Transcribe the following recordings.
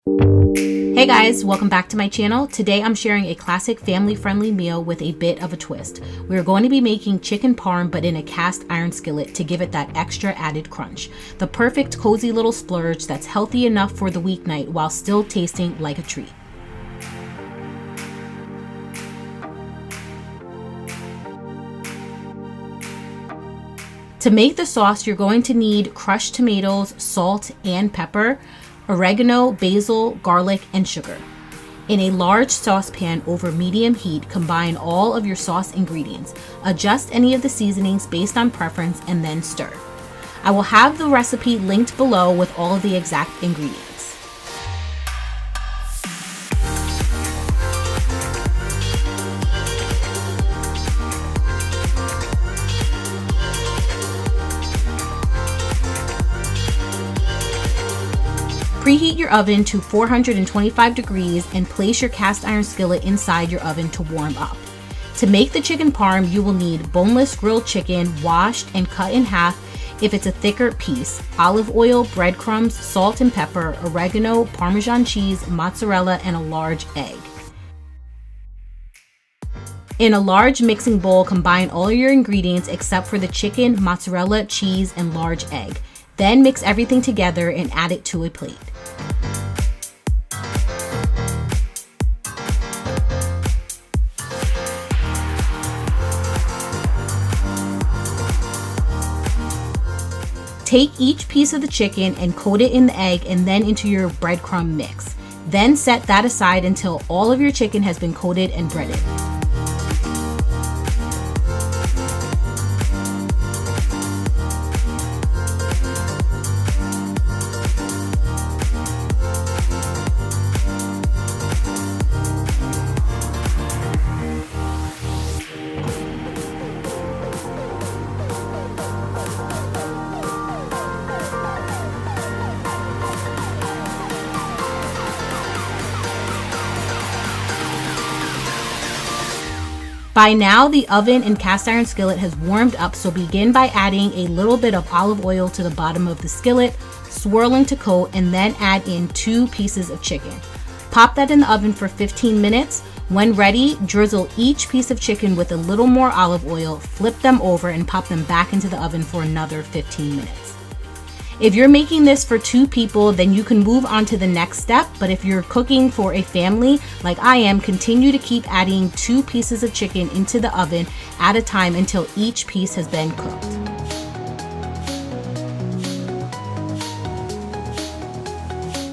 Hey guys, welcome back to my channel. Today I'm sharing a classic family-friendly meal with a bit of a twist. We're going to be making chicken parm but in a cast iron skillet to give it that extra added crunch. The perfect cozy little splurge that's healthy enough for the weeknight while still tasting like a treat. To make the sauce, you're going to need crushed tomatoes, salt and pepper, oregano, basil, garlic, and sugar. In a large saucepan over medium heat, combine all of your sauce ingredients. Adjust any of the seasonings based on preference and then stir. I will have the recipe linked below with all of the exact ingredients. Preheat your oven to 425 degrees and place your cast iron skillet inside your oven to warm up. To make the chicken parm, you will need boneless grilled chicken, washed and cut in half if it's a thicker piece, olive oil, breadcrumbs, salt and pepper, oregano, Parmesan cheese, mozzarella, and a large egg. In a large mixing bowl, combine all your ingredients except for the chicken, mozzarella, cheese, and large egg. Then mix everything together and add it to a plate. Take each piece of the chicken and coat it in the egg and then into your breadcrumb mix. Then set that aside until all of your chicken has been coated and breaded. By now, the oven and cast iron skillet has warmed up, so begin by adding a little bit of olive oil to the bottom of the skillet, swirling to coat, and then add in 2 pieces of chicken. Pop that in the oven for 15 minutes. When ready, drizzle each piece of chicken with a little more olive oil, flip them over, and pop them back into the oven for another 15 minutes. If you're making this for 2 people, then you can move on to the next step, but if you're cooking for a family like I am, continue to keep adding 2 pieces of chicken into the oven at a time until each piece has been cooked.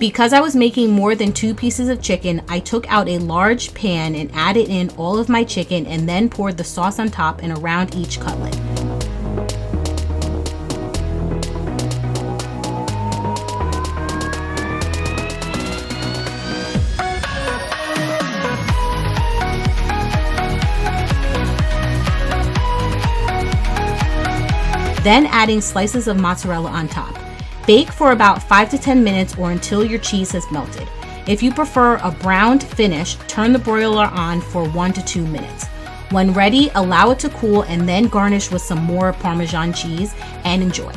Because I was making more than 2 pieces of chicken, I took out a large pan and added in all of my chicken and then poured the sauce on top and around each cutlet. Then adding slices of mozzarella on top. Bake for about 5 to 10 minutes or until your cheese has melted. If you prefer a browned finish, turn the broiler on for 1 to 2 minutes. When ready, allow it to cool and then garnish with some more Parmesan cheese and enjoy.